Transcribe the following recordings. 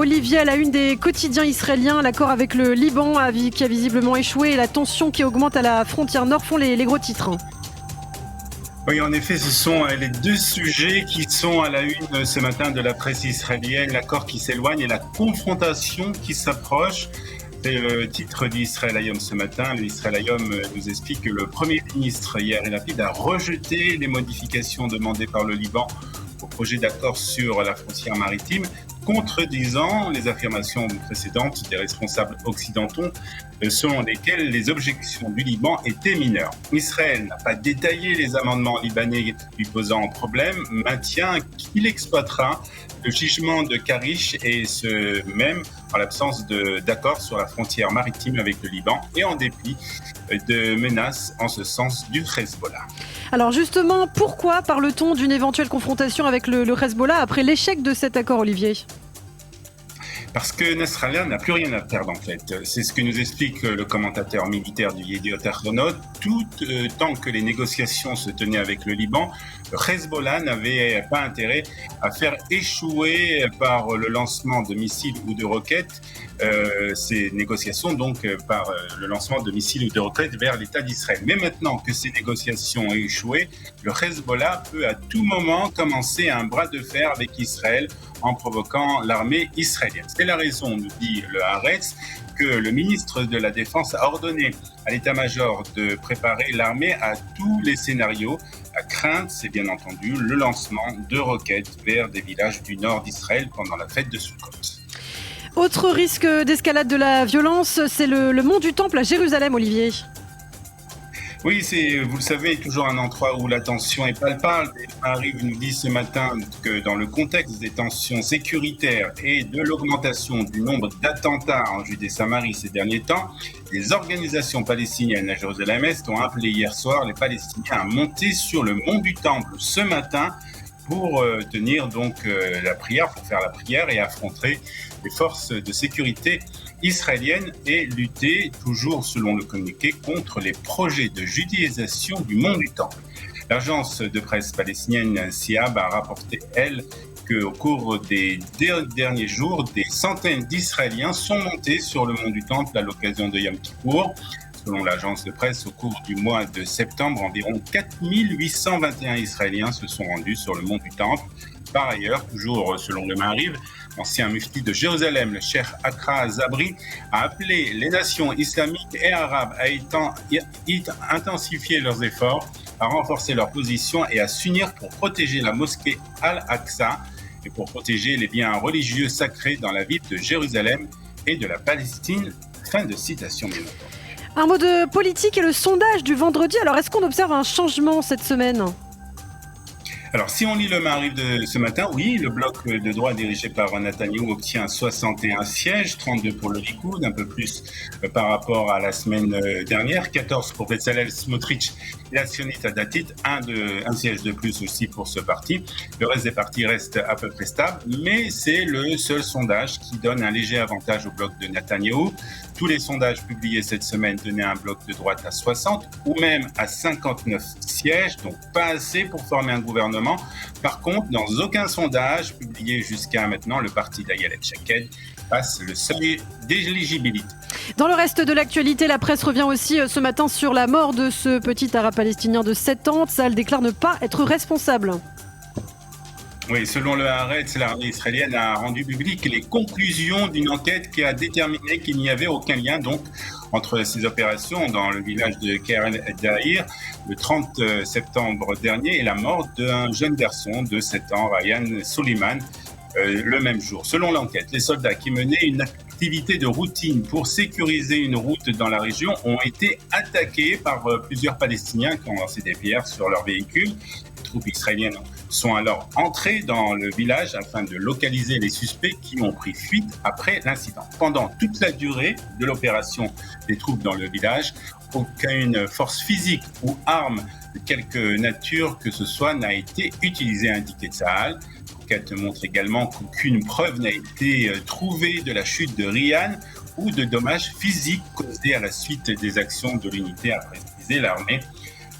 Olivier, à la une des quotidiens israéliens, l'accord avec le Liban qui a visiblement échoué et la tension qui augmente à la frontière nord font les gros titres. Oui, en effet, ce sont les deux sujets qui sont à la une ce matin de la presse israélienne, l'accord qui s'éloigne et la confrontation qui s'approche. C'est le titre d'Israël Hayom ce matin. L'Israël Hayom nous explique que le Premier ministre Yair Lapid a rejeté les modifications demandées par le Liban au projet d'accord sur la frontière maritime, contredisant les affirmations précédentes des responsables occidentaux selon lesquelles les objections du Liban étaient mineures. Israël n'a pas détaillé les amendements libanais lui posant problème, maintient qu'il exploitera le jugement de Karish et ce même en l'absence d'accord sur la frontière maritime avec le Liban et en dépit de menaces en ce sens du Hezbollah. Alors justement, pourquoi parle-t-on d'une éventuelle confrontation avec le Hezbollah après l'échec de cet accord, Olivier ? Parce que Nasrallah n'a plus rien à perdre en fait. C'est ce que nous explique le commentateur militaire du Yediot Ahronot. Tout tant que les négociations se tenaient avec le Liban, le Hezbollah n'avait pas intérêt à faire échouer par le lancement de missiles ou de roquettes ces négociations, donc par le lancement de missiles ou de roquettes vers l'État d'Israël. Mais maintenant que ces négociations ont échoué, le Hezbollah peut à tout moment commencer un bras de fer avec Israël en provoquant l'armée israélienne. C'est la raison, nous dit le Haaretz, que le ministre de la Défense a ordonné à l'état-major de préparer l'armée à tous les scénarios. La crainte, c'est bien entendu le lancement de roquettes vers des villages du nord d'Israël pendant la fête de Sukkot. Autre risque d'escalade de la violence, c'est le mont du Temple à Jérusalem, Olivier. Oui, c'est, vous le savez, toujours un endroit où la tension est palpable. Et Arrive nous dit ce matin que dans le contexte des tensions sécuritaires et de l'augmentation du nombre d'attentats en Judée-Samarie ces derniers temps, les organisations palestiniennes à Jérusalem-Est ont appelé hier soir les Palestiniens à monter sur le mont du Temple ce matin pour tenir donc la prière, pour faire la prière et affronter les forces de sécurité israéliennes et lutter, toujours selon le communiqué, contre les projets de judéisation du mont du Temple. L'agence de presse palestinienne SIAB a rapporté, elle, qu'au cours des derniers jours, des centaines d'Israéliens sont montés sur le mont du Temple à l'occasion de Yom Kippour. Selon l'agence de presse, au cours du mois de septembre, environ 4821 Israéliens se sont rendus sur le mont du Temple. Par ailleurs, toujours selon le Maariv, l'ancien mufti de Jérusalem, le cheikh Akra Zabri, a appelé les nations islamiques et arabes à intensifier leurs efforts, à renforcer leur position et à s'unir pour protéger la mosquée Al-Aqsa et pour protéger les biens religieux sacrés dans la ville de Jérusalem et de la Palestine. Fin de citation, bien entendu. Un mot de politique et le sondage du vendredi. Alors, est-ce qu'on observe un changement cette semaine ? Alors, si on lit le Maariv de ce matin, oui, le bloc de droite dirigé par Netanyahou obtient 61 sièges, 32 pour le Likoud, un peu plus par rapport à la semaine dernière, 14 pour Bezalel Smotrich et la sioniste Datit, un siège de plus aussi pour ce parti. Le reste des partis reste à peu près stable, mais c'est le seul sondage qui donne un léger avantage au bloc de Netanyahou. Tous les sondages publiés cette semaine donnaient un bloc de droite à 60 ou même à 59 sièges, donc pas assez pour former un gouvernement. Par contre, dans aucun sondage publié jusqu'à maintenant, le parti d'Ayelet Shaked passe le seuil d'éligibilité. Dans le reste de l'actualité, la presse revient aussi ce matin sur la mort de ce petit arabe palestinien de 7 ans. Tzahal déclare ne pas être responsable. Oui, selon le Haaretz, l'armée israélienne a rendu publiques les conclusions d'une enquête qui a déterminé qu'il n'y avait aucun lien donc entre ces opérations dans le village de Keren el-Dahir le 30 septembre dernier et la mort d'un jeune garçon de 7 ans, Ryan Suleiman, le même jour. Selon l'enquête, les soldats qui menaient une activité de routine pour sécuriser une route dans la région ont été attaqués par plusieurs Palestiniens qui ont lancé des pierres sur leurs véhicules. Les troupes israéliennes sont alors entrés dans le village afin de localiser les suspects qui ont pris fuite après l'incident. Pendant toute la durée de l'opération des troupes dans le village, aucune force physique ou arme de quelque nature que ce soit n'a été utilisée, a indiqué Tzahal. L'enquête montre également qu'aucune preuve n'a été trouvée de la chute de Ryan ou de dommages physiques causés à la suite des actions de l'unité, a précisé l'armée.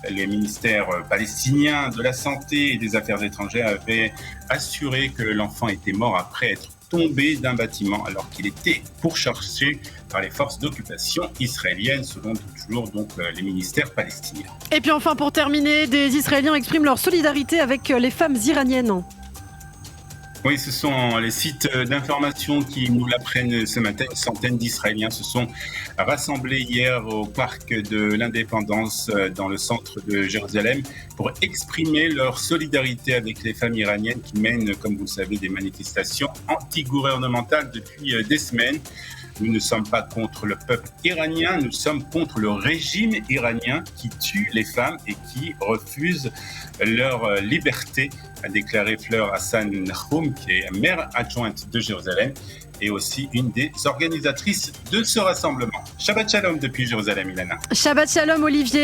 Les ministères palestiniens de la Santé et des Affaires étrangères avaient assuré que l'enfant était mort après être tombé d'un bâtiment alors qu'il était pourchassé par les forces d'occupation israéliennes, selon toujours donc les ministères palestiniens. Et puis enfin, pour terminer, des Israéliens expriment leur solidarité avec les femmes iraniennes. Oui, ce sont les sites d'information qui nous l'apprennent ce matin. Une centaine d'Israéliens se sont rassemblés hier au parc de l'Indépendance dans le centre de Jérusalem pour exprimer leur solidarité avec les femmes iraniennes qui mènent, comme vous le savez, des manifestations anti-gouvernementales depuis des semaines. Nous ne sommes pas contre le peuple iranien, nous sommes contre le régime iranien qui tue les femmes et qui refuse leur liberté, a déclaré Fleur Hassan Nahoum, qui est maire adjointe de Jérusalem et aussi une des organisatrices de ce rassemblement. Shabbat Shalom depuis Jérusalem, Ilana. Shabbat Shalom, Olivier.